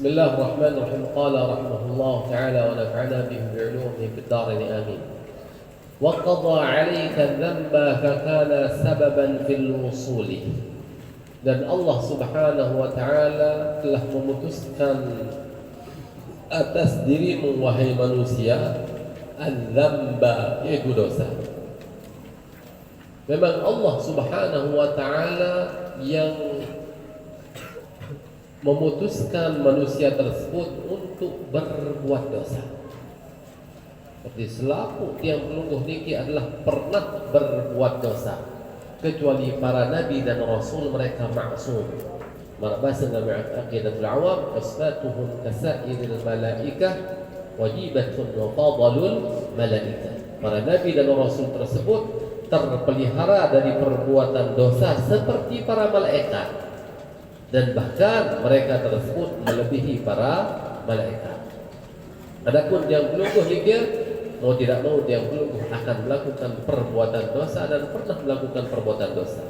بسم الله الرحمن الرحيم. قال رحمه الله تعالى ونفعنا به بعلومه في الدارين آمين. وقضى عليك الذنب فكان سببا في الوصول. Dan Allah Subhanahu wa taala telah memutuskan atas dirimu wahai manusia al-dzamba, yaitu dosa. Memang Allah Subhanahu wa taala yang memutuskan manusia tersebut untuk berbuat dosa. Seperti selaku tiang pelungguh niki adalah pernah berbuat dosa, kecuali para nabi dan rasul mereka maksum. Bahasa Nabi Aqidatul Awam, asmatuhum kasairil malaikah wajibatun wa fadalul malaikah. Para nabi dan rasul tersebut terpelihara dari perbuatan dosa seperti para malaikat, dan bahkan mereka tersebut melebihi para malaikat. Adapun yang pelungguh hingga mau tidak mau yang pelungguh akan melakukan perbuatan dosa dan pernah melakukan perbuatan dosa.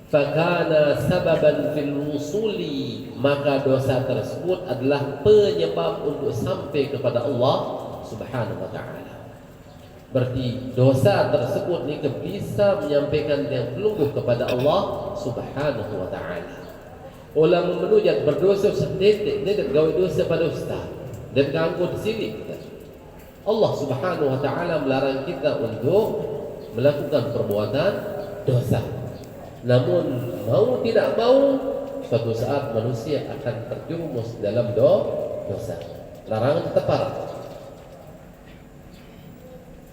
Fakana sababan fil wusuli, maka dosa tersebut adalah penyebab untuk sampai kepada Allah Subhanahu wa taala. Berarti dosa tersebut ni bisa menyampaikan yang pelungguh kepada Allah Subhanahu wa taala. Ulama menujat berdosa sendiri, dia gawe dosa pada ustaz dan ganggu di sini. Allah Subhanahu wa taala melarang kita untuk melakukan perbuatan dosa. Namun mau tidak mau suatu saat manusia akan terjerumus dalam dosa. Larangan tetap parah.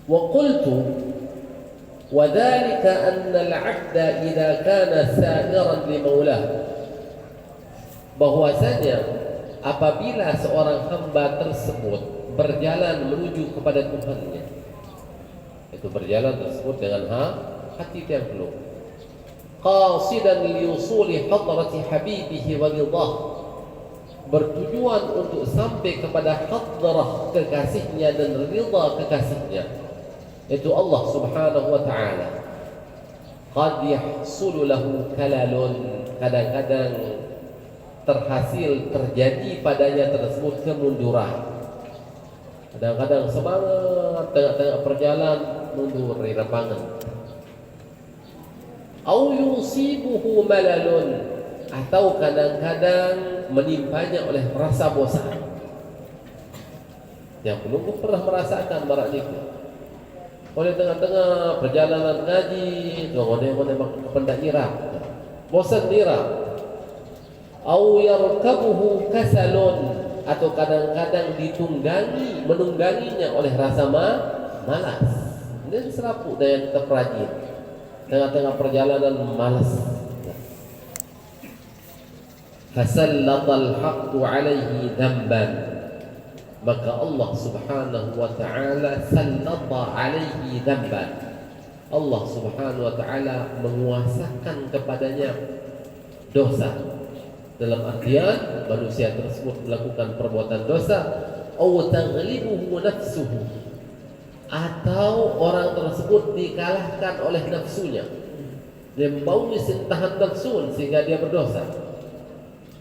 Wa qultu wa dhalika anna al-'abda idza kana sa'iran li maulah, bahwasanya apabila seorang hamba tersebut berjalan menuju kepada Tuhannya, itu berjalan tersebut dengan hati yang penuh, qasidan liusuli hadrati habibihi wa ridah, bertujuan untuk sampai kepada hadrah kekasihnya dan ridha kekasihnya, itu Allah Subhanahu wa taala. Qad yahsulu lahu kalalun, kadang-kadang terhasil terjadi padanya tersebut kemunduran. Kadang-kadang semangat tengah-tengah perjalanan mundur dari lapangan. Au yusibuhu malalun, atau kadang-kadang menimpanya oleh rasa bosan. Yang belum pernah merasakan barak itu. Oleh tengah-tengah perjalanan ngaji, ngone-ngone kependak nira, bosan nira. Au yarkabuhu kasalun, atau kadang-kadang menungganginya oleh rasa malas. Dan serapuk dan tetap rajin. Tengah-tengah perjalanan malas. Fasallatal haqqu alaihi dzamban, maka Allah Subhanahu wa taala sallata alaihi dzamban. Allah Subhanahu wa taala menguasakan kepadanya dosa. Dalam artian manusia tersebut melakukan perbuatan dosa, aw taghlibuhu nafsuhu, atau orang tersebut dikalahkan oleh nafsunya, dia mau tahan nafsu sehingga dia berdosa.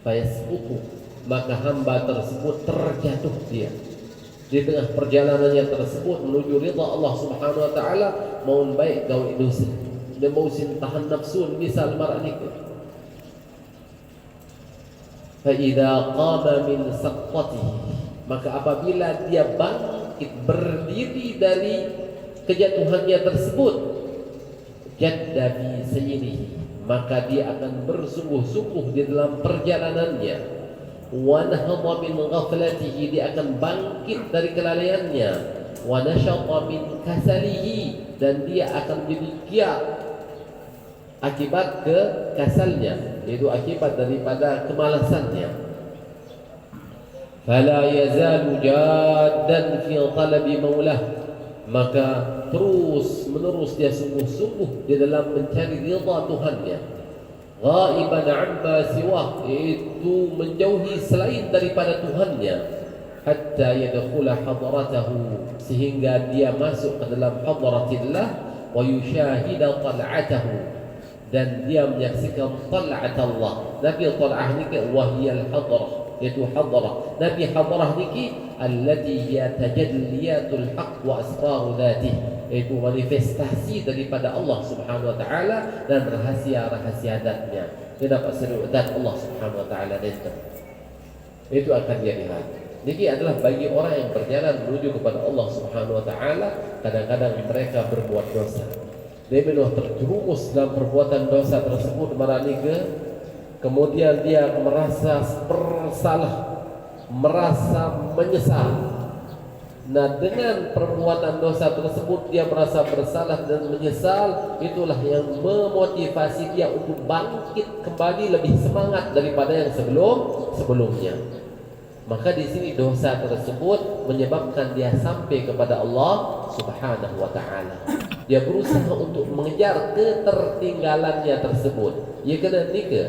Fayasbuku, maka hamba tersebut terjatuh dia di tengah perjalanannya tersebut menuju ridha Allah Subhanahu wa taala, mau baik gawe dosa, dia mau tahan nafsu misal mar'anik. Fa'idha qama min saqatihi, maka apabila dia bangkit berdiri dari kejatuhannya tersebut, jadda fi sayrihi, maka dia akan bersungguh-sungguh di dalam perjalanannya. Wa nahadha min ghaflatihi, dia akan bangkit dari kelalaiannya. Wa nashata min kasalihi, dan dia akan jadi giat akibat kekasalnya, yaitu akibat daripada kemalasannya. Fala yazalu jaddan fi talabi maulah, maka terus menerus dia sungguh-sungguh di dalam mencari ridha Tuhannya. Ghaiban amma siwah, yaitu menjauhi selain daripada Tuhannya. Hatta yadkhula hadratahu, sehingga dia masuk ke dalam hadratillah. Wa yushahida tal'atahu, dan dia menyaksikan tal'at Allah. Nabi tal'ah ni ke wahiyal hadrah, yaitu hadrah. Nabi hadrah niki allati hiya tajalliyatul haqq wa asraru dzatih, yaitu manifestasi daripada Allah Subhanahu wa taala dan rahasia-rahasia zatnya. Kenapa seru zat Allah Subhanahu wa taala itu akan dia lihat. Niki adalah bagi orang yang berjalan menuju kepada Allah Subhanahu wa taala, kadang-kadang mereka berbuat dosa. Dia benar terjerumus dalam perbuatan dosa tersebut maraniga, kemudian dia merasa bersalah, merasa menyesal. Nah, dengan perbuatan dosa tersebut dia merasa bersalah dan menyesal, itulah yang memotivasi dia untuk bangkit kembali lebih semangat daripada yang sebelumnya. Maka di sini dosa tersebut menyebabkan dia sampai kepada Allah Subhanahu wa taala. Dia berusaha untuk mengejar ketertinggalannya tersebut. Ia kena nikah.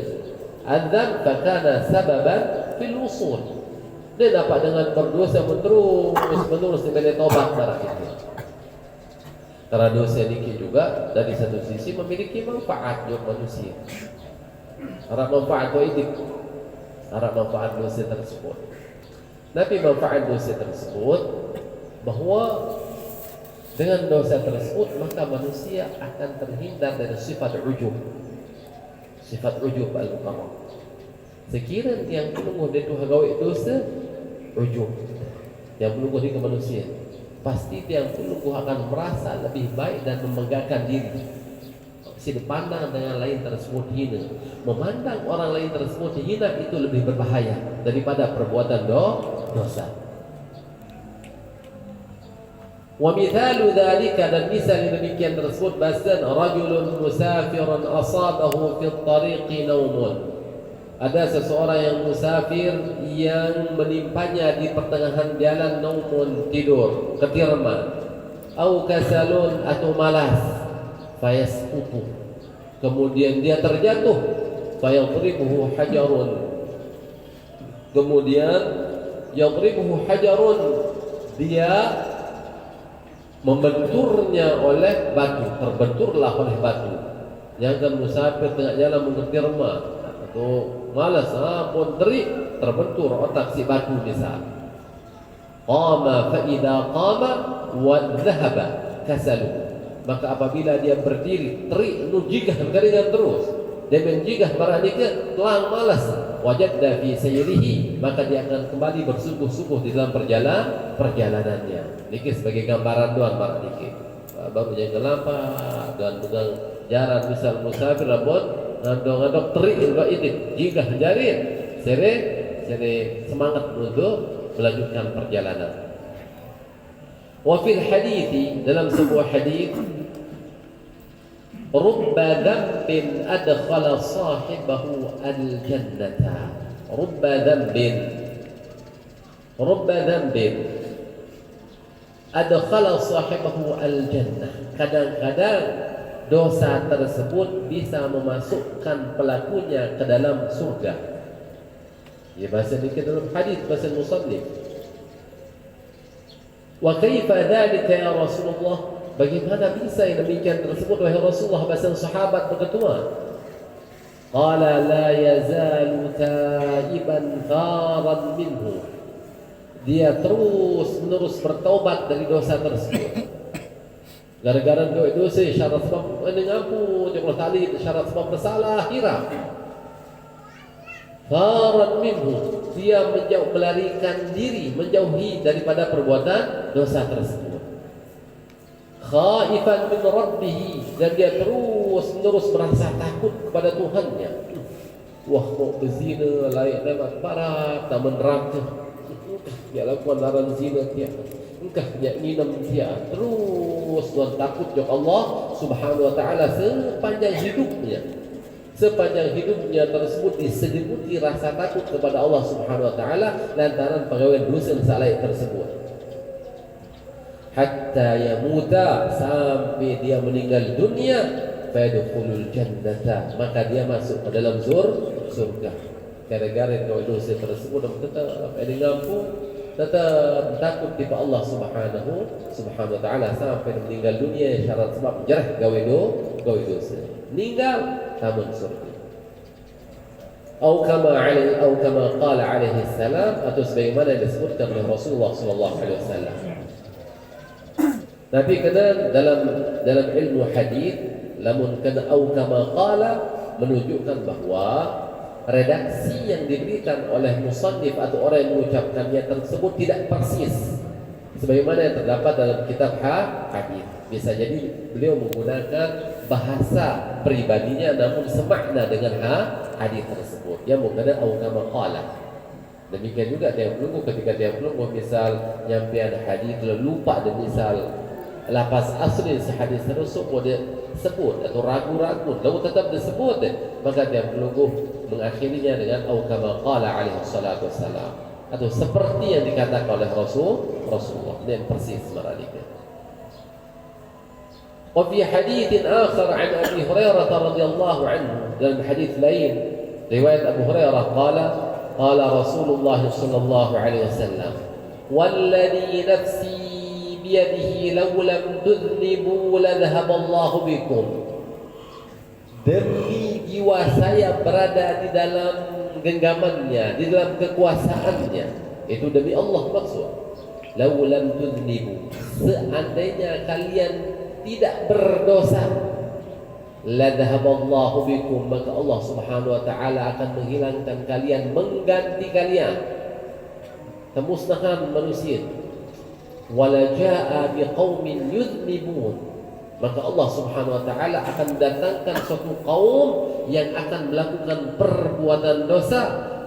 Adzab fakana sababan fil wusul. Dia dapat dengan berdosa menerus sampai taubat darah itu. Karena dosa ini juga dari satu sisi memiliki manfaat untuk manusia. Harap manfaat itu, harap manfaat dosa tersebut. Tapi manfaat dosa tersebut bahwa dengan dosa tersebut maka manusia akan terhindar dari sifat ujub. Sifat ujub al-mukarram. Sekiranya yang menunggu dia tu gawe dosa ujub, yang menunggu di manusia, pasti yang menunggu akan merasa lebih baik dan membanggakan diri. Dipandang dengan lain tersebut hina. Memandang orang lain tersebut hina itu lebih berbahaya daripada perbuatan dosa. Wa mithalu dzalika, dan misal demikian tersebut basan rajulun musafirun asabahu fi tariqi naumun. Ada seseorang yang musafir yang menimpanya di pertengahan jalan naumun, tidur, ketirma, au kasalun, atau malas, fayasqutu, kemudian dia terjatuh, fayadribuhu hajarun, kemudian yadribuhu hajarun, dia membenturnya oleh batu, terbenturlah oleh batu. Jangan musafir tengah jalan mengetirma atau malas pun terik, terbentur otak si batu misal. Qama fa idza qama wa dhahaba kasalu, maka apabila dia berdiri terik nujigah keringan terus, dia menjigah baradika telang malas, wajadda fi sayrihi, maka dia akan kembali bersungguh-sungguh di dalam perjalanannya. Niki sebagai gambaran doan baradika. Baru jangan lambat dan pegang jaran misal musafir rabon ngandong terik itu jigah jarin sere semangat untuk melanjutkan perjalanan. Wa fil hadithi, dalam sebuah hadis, rubba dhanbin adkhala sahibahu al-jannata. Rubba dhanbin adkhala sahibahu al-jannah. Kadang-kadang dosa tersebut bisa memasukkan pelakunya ke dalam surga. Ya, bahasa ini dalam hadis bahasa musannif. Wa kaifa dzalika ya Rasulullah? Bagaimana bisa yang demikian tersebut wahai Rasulullah? Bahasa sahabat berkata, qala la yazalu taiban gharan minhu. Dia terus menerus bertaubat dari dosa tersebut. Gara-gara dosa syarat sebab mengampun, dia bertali syarat sebab bersalah hirap. Gharan minhu, dia melarikan diri, menjauhi daripada perbuatan dosa tersebut. Khaifan min rabbih, dan dia terus menerus merasa takut kepada Tuhannya. Wah, mau berzina layak dapat barat, tak menerangkan. Dia lakukan larangan zina dia. Engkau dia minum dia. Terus tuan takut kepada Allah Subhanahu wa taala sepanjang hidupnya. Sepanjang hidupnya tersebut diselimuti rasa takut kepada Allah Subhanahu wa taala lantaran pegawai dosa saleh tersebut. Hatta yamuta, sampai dia meninggal dunia, fayadkhulul jannata, maka dia masuk ke dalam surga. Gara-gara dosa tersebut tetap tetap takut kepada Allah Subhanahu wa taala sampai meninggal dunia syarat sebab jerah gawe dosa. Meninggal tamun surga. Atau kama qala alaihi salam, atau sebagaimana yang disebutkan oleh Rasulullah sallallahu alaihi wasallam. Tapi kena dalam ilmu hadis, lamun kena au kama qala menunjukkan bahawa redaksi yang diberikan oleh musannif atau orang yang mengucapkannya tersebut tidak persis sebagaimana yang terdapat dalam kitab hadis. Bisa jadi beliau menggunakan bahasa pribadinya namun semakna dengan hadis tersebut. Yang mungkin au kama qala. Demikian juga tiap pelunggu, ketika tiap pelunggu misal nyampian hadis lupa dan misal lapas asli hadis tersebut dia sebut atau ragu-ragu lalu tetap disebut, maka tiap pelunggu mengakhirinya dengan au kama qala alaihi salatu wassalam, atau seperti yang dikatakan oleh Rasulullah. Dan persis sebenarnya. وفي حديث آخر عن أبي هريرة رضي الله عنه، dalam hadis lain riwayat Abu Hurairah قال رسول الله صلى الله عليه وسلم والذي نفسي بيده لو لم تذنبوا لذهب الله بكم. Demi jiwa saya berada di dalam genggamannya, di dalam kekuasaannya, itu demi Allah maksud. Lau lam tudnibu, seandainya kalian tidak berdosa, la dhahaballahu bikum, maka Allah Subhanahu wa taala akan menghilangkan kalian, mengganti kalian, kemusnahan manusia. Wala jaa biqaumin yudhnibun, maka Allah Subhanahu wa taala akan datangkan suatu kaum yang akan melakukan perbuatan dosa,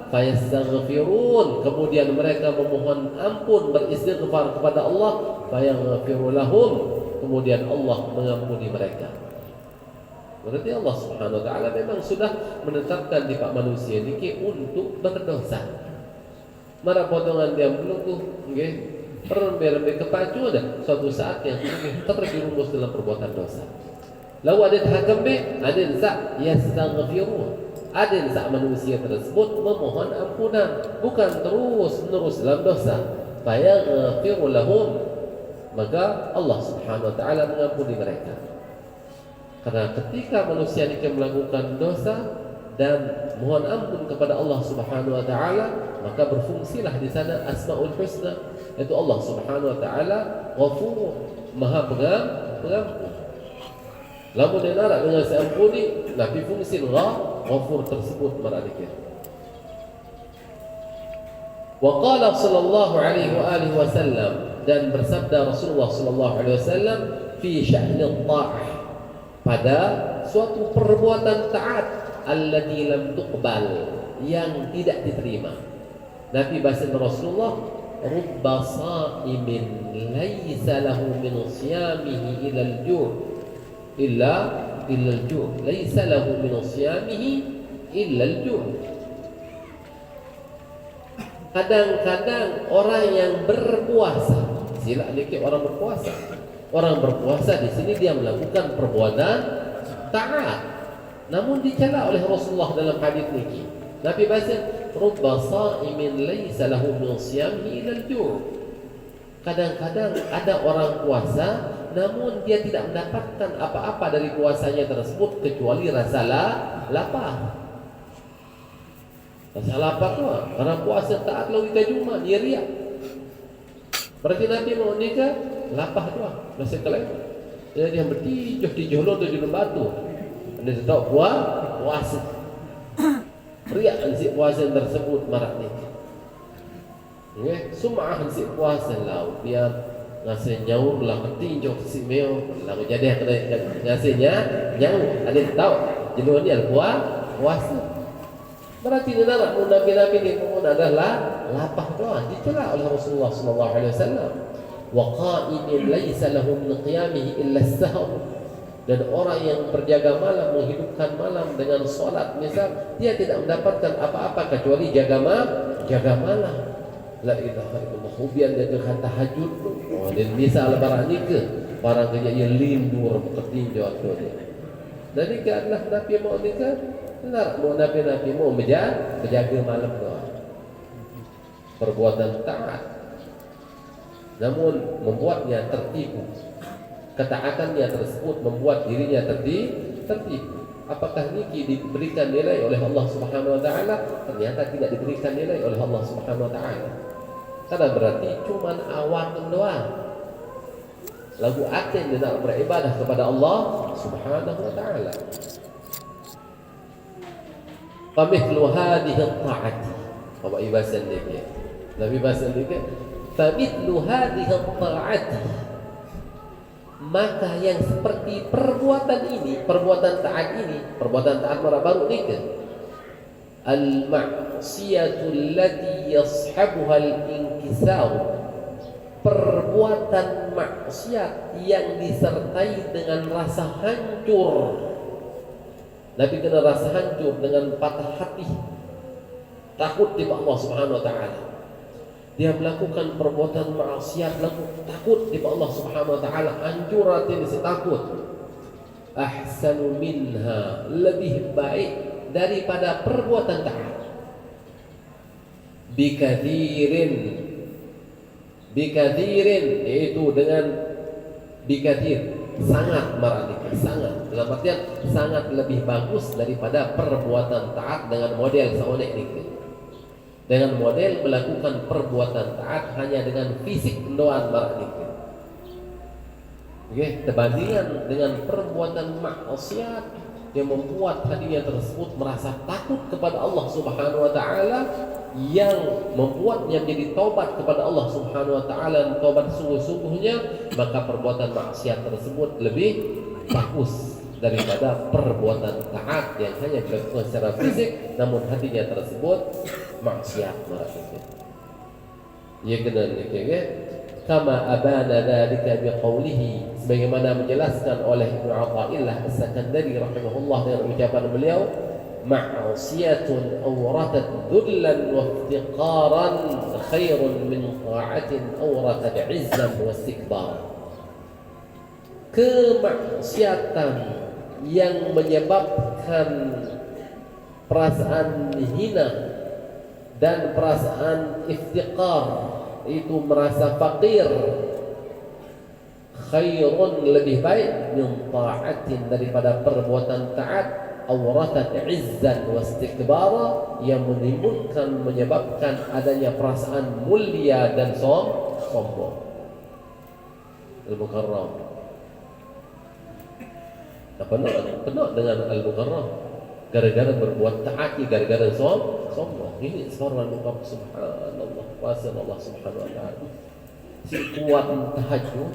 fayastaghfirun, kemudian mereka memohon ampun, beristighfar kepada Allah, fayaghfiru lahum, kemudian Allah mengampuni mereka. Berarti Allah Subhanahu wa taala memang sudah menetapkan di pak manusia ini untuk berdosa. Mara potongan dia belum nggih, rembe-rembe kepacu ada suatu saat yang terjerumus dalam perbuatan dosa. Lalu ada hakam be, ada sa yastaghfirun. Ada sa manusia tersebut memohon ampunan, bukan terus-menerus dalam dosa. Fayaghfiru lahum, maka Allah Subhanahu wa taala mengampuni mereka. Karena ketika manusia ini melakukan dosa dan mohon ampun kepada Allah Subhanahu wa taala, maka berfungsilah di sana Asmaul Husna, yaitu Allah Subhanahu wa taala Ghafur, Maha Pengampun. Lamun denara dengan seampuni, tapi fungsi Ghafur tersebut meradikir. Wa qala sallallahu alaihi wa alihi wasallam, dan bersabda Rasulullah sallallahu alaihi wasallam fi sya'ni ta'ah, pada suatu perbuatan taat allati lam tuqbal, yang tidak diterima. Nabi bahasa Rasulullah, rubba sa'imin laisa lahu min siyamihi illa al-ju' illa al-ju', laisa lahu min siyamihi illa al-ju'. Kadang-kadang orang yang berpuasa, sila dikit orang berpuasa. Orang berpuasa di sini dia melakukan perbuatan taat, namun dicela oleh Rasulullah dalam hadis ini. Nabi bahasa rubba sa'imin laisa lahu min siyamihi illa al-ju'. Kadang-kadang ada orang puasa namun dia tidak mendapatkan apa-apa dari puasanya tersebut kecuali rasa lapar. Rasa lapar tu orang puasa taat logika Jumat dia riak. Berarti Nabi mau nikah lapar tu masa kelain. Jadi dia bertijuh lo tujuh batu. Anda tahu puasa. Riak si puasa tersebut marak ni. Sum'ah si puasa laut dia ngasih nyaur lah ketinjau si meo lalu jadi ngasihnya nyaur. Ada tahu jadi ni puasa. Berarti negara nabi-nabi ni pun adalah lapar doa dicela oleh Rasulullah sallallahu alaihi wasallam. Wa qa'imin laisa lahu min qiyamihi illa as-sahur, dan orang yang berjaga malam, menghidupkan malam dengan solat, misal dia tidak mendapatkan apa-apa kecuali jaga malam. La ilaha illallah, hubian dia kata tahajud. Oh, dan misal barang ni ke barang kerja yang lindur ketinjau tu dia. Jadi adalah nabi mau nikah, benar mau nabi mau menjaga malam doa. Perbuatan taat namun membuatnya tertipu. Ketaatannya tersebut membuat dirinya tertipu. Apakah niki diberikan nilai oleh Allah Subhanahu wa taala? Ternyata tidak diberikan nilai oleh Allah Subhanahu wa taala. Karena berarti cuman awak doang. Lagu aten dia nak beribadah kepada Allah Subhanahu wa taala. Famithlu hadhihi at-ta'ati. Bapak Ibu sendiri. Nabi bahasa sendiri. Famithlu hadhihi at-ta'ati. Maka yang seperti perbuatan ini, perbuatan taat ini, perbuatan taat mana baru ni ke? Al-ma'siyatu allati yashabuha al-inkisar. Perbuatan maksiat yang disertai dengan rasa hancur. Nabi kena rasa hancur dengan patah hati, takut di Allah Subhanahu wa taala. Dia melakukan perbuatan maksiat, takut di Allah Subhanahu wa taala, hancur hati dia takut. Ahsanu minha, lebih baik daripada perbuatan taat. Bikathirin, yaitu dengan bikathir, sangat marah, sangat, dalam artian sangat lebih bagus daripada perbuatan taat dengan model seonek ini. Dengan model melakukan perbuatan taat hanya dengan fisik doang marah ini. Okay, terbandingan dengan perbuatan maksiat yang membuat hatinya tersebut merasa takut kepada Allah Subhanahu wa taala, yang membuatnya menjadi taubat kepada Allah Subhanahu wa taala dan taubat sungguh-sungguhnya, maka perbuatan maksiat tersebut lebih bagus daripada perbuatan taat yang hanya dilakukan secara fisik namun hatinya tersebut maksiat marah. Ya kena ni kama abana dzalika biqaulihi, sebagaimana menjelaskan oleh Ibnu Athaillah As-Sakandari rahimahullah dengan ucapan beliau, ma'siyatun awratat dhullan wa iftiqaran khairun min ta'atin awratat 'izzan wa istikbar. Kemaksiatan yang menyebabkan perasaan hina dan perasaan iftiqar, itu merasa fakir, khairun, lebih baik, min ta'atin, daripada perbuatan taat, awratat izzan wa istikbara, yang menimbulkan, menyebabkan adanya perasaan mulia dan sombong. Al-Mukarram, penuh dengan Al-Mukarram, gara-gara berbuat taat, gara-gara sombong. Ini seorang Mukarram, subhanallah, kuasa Allah Subhanahu wa taala. Si kuat tahajud,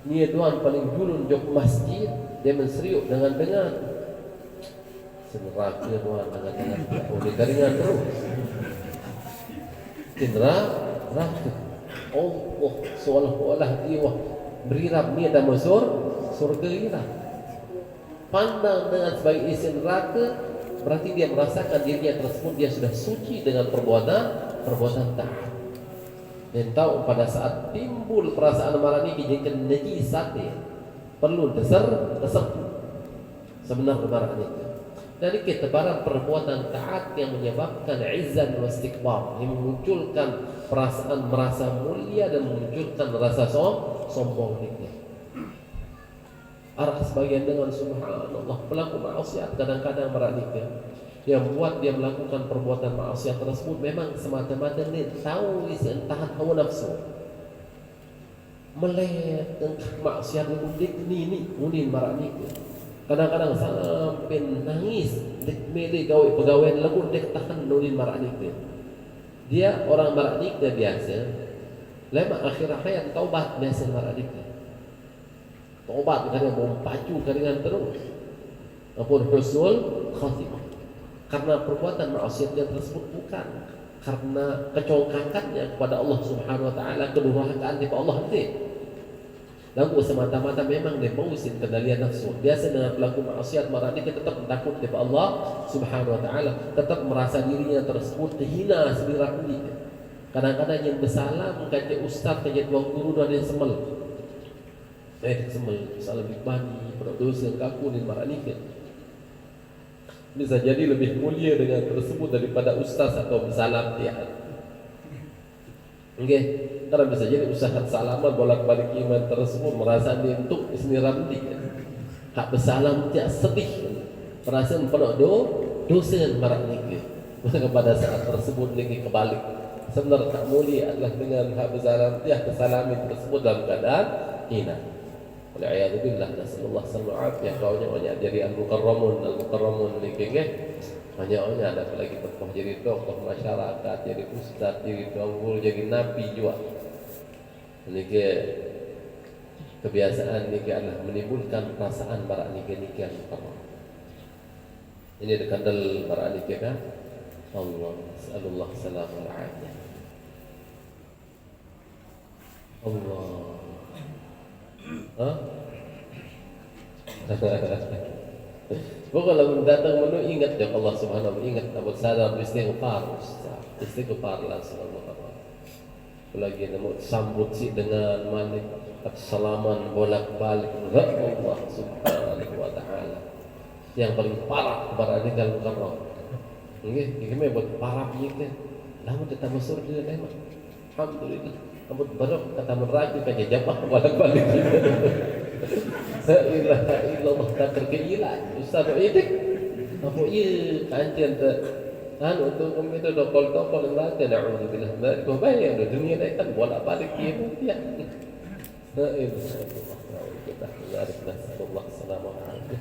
ni tuan paling dulu jok masjid, dia menseriuk dengan neraka tuan dengan oleh garingan terus. Neraka. Allah seolah-olah dia berirap ni dan masuk surga irap. Pandang dengan sebagai isi neraka, berarti dia merasakan dirinya tersebut dia sudah suci dengan perbuatan taat. Dan tahu pada saat timbul perasaan marah ini jika najisat dia perlu tersepuh sebenarnya marah itu. Dari ketebaran perbuatan taat yang menyebabkan izzan wa istikbar, yang memunculkan perasaan merasa mulia dan memunculkan rasa sombong ini. Arah sebagian dengan subhanallah, pelaku maksiat kadang-kadang meraniknya, yang buat dia melakukan perbuatan maksiat tersebut memang semata-mata ni tahu isi tahan hawa nafsu, melek maksiat ni unin meraniknya. Kadang-kadang sampai nangis, dek mele gawe pegawai lagu dek tahan unin meraniknya. Dia orang meraniknya biasa, lama akhir hayat taubat biasa meraniknya. Taubat kadang mempacu kadang terus, apun husnul khatimah, karena perbuatan maksiatnya tersebut bukan karena kecongkakannya kepada Allah Subhanahu wa taala, kedurhakaan kepada Allah nanti. Lagu semata-mata memang dia mausin kendalian nafsu. Biasa dengan pelaku maksiat marah dia tetap takut kepada Allah Subhanahu wa taala, tetap merasa dirinya tersebut hina sebirah-birah. Kadang-kadang yang bersalah kaca ustaz, kaca tuan guru dan yang semel. Salah bani, dosa kaku dan marah nikah. Bisa jadi lebih mulia dengan tersebut daripada ustaz atau bersalam dia. Okay. Karena bisa jadi ustaz salaman bolak-balik iman tersebut merasa dia untuk ismiram dia. Hak bersalam dia sedih. perasaan penuh dosa marak niki. Maka pada saat tersebut niki kebalik. Sebenarnya tak mulia adalah dengan habazaran tiah kesalami tersebut dalam keadaan hina. Wal'iyadzubillah, nasallallahu alaihi wasallam. Kaunya jadi al-mukarramun niki nggih. Banyak ada apalagi tokoh jadi tokoh masyarakat, jadi ustaz, jadi tunggul, jadi nabi juga. Niki kebiasaan niki adalah menimbulkan perasaan barak niki al-mukarram. Ini dekandal barak niki kan? Allah, sallallahu salamul afiyah. Allah. Kalau datang menu ingat ya Allah Subhanahu wa taala, ingat abad sadar istighfar lah sallallahu. Lagi nemu sambut si dengan malik salaman bolak-balik Allah Subhanahu wa taala. Yang paling parah kepada adikal mukarram. Nggih, iki buat parah piye kan. Lamun tetap masuk di dalam. Alhamdulillah. Ambut barok kata merajut aja jamaah bolak-balik. La ilaha illallah tak terkeilah. Ustaz itu apa iya kajian untuk itu dokol-dokol neraka na'udzubillah dzalik wa bayya dunia ini kan bolak-balik dia ya. La ilaha illallah kita harus nasallallahu salamah alaihi.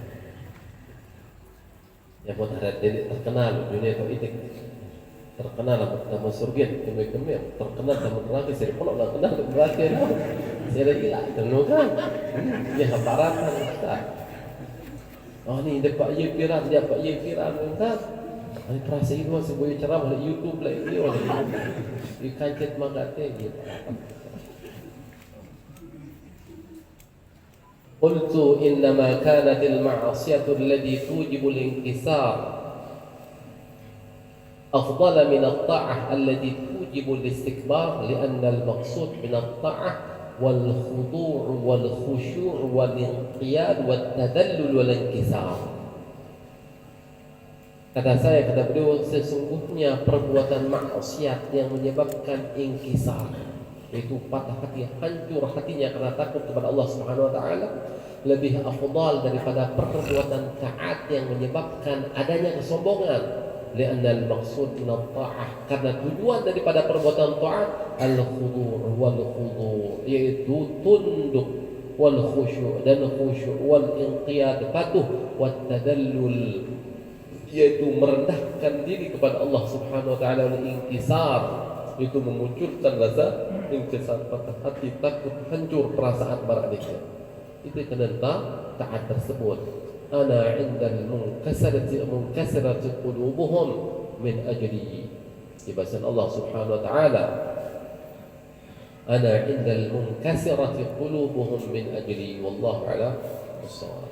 Ya buat hari ini terkenal dunia itu terkenal sama surga kemih terkenal sama neraka saya pun nak kenal neraka saya dah gila tenang kan ya habaratan ustaz. Oh ni dapat ye viral kan ini perasa itu sebuah ceramah di YouTube lah ini di kancet magate gitu. قلت إنما كانت المعصية التي توجب الانكسار أفضل من الطاعة التي توجب الاستكبار لأن المقصود من الطاعة والخضوع والخشوع والانقياد والتذلل والانكسار. Kata beliau, sesungguhnya perbuatan maksiat yang menyebabkan inkisar, yaitu patah hati, hancur hatinya karena takut kepada Allah Subhanahu wa taala, lebih afdal daripada perbuatan taat yang menyebabkan adanya kesombongan. Lianna al-maqsud min at-ta'ah, karena tujuan daripada perbuatan taat al-khudu' wal-khudu', yaitu tunduk, wal khusyu' dan khusyu' wal inqiyad patuh, wat tadallul, yaitu merendahkan diri kepada Allah Subhanahu wa taala, wal inkisar, itu memunculkan rasa inkisar, patah hati, takut, hancur perasaan baraknya. Itu kenapa taat tersebut. Ana 'indal munkasirati qulubuhum min ajli. Di bahasa Allah Subhanahu wa taala, ana 'indal munkasirati qulubuhum min ajli, wallahu a'lam bissawab.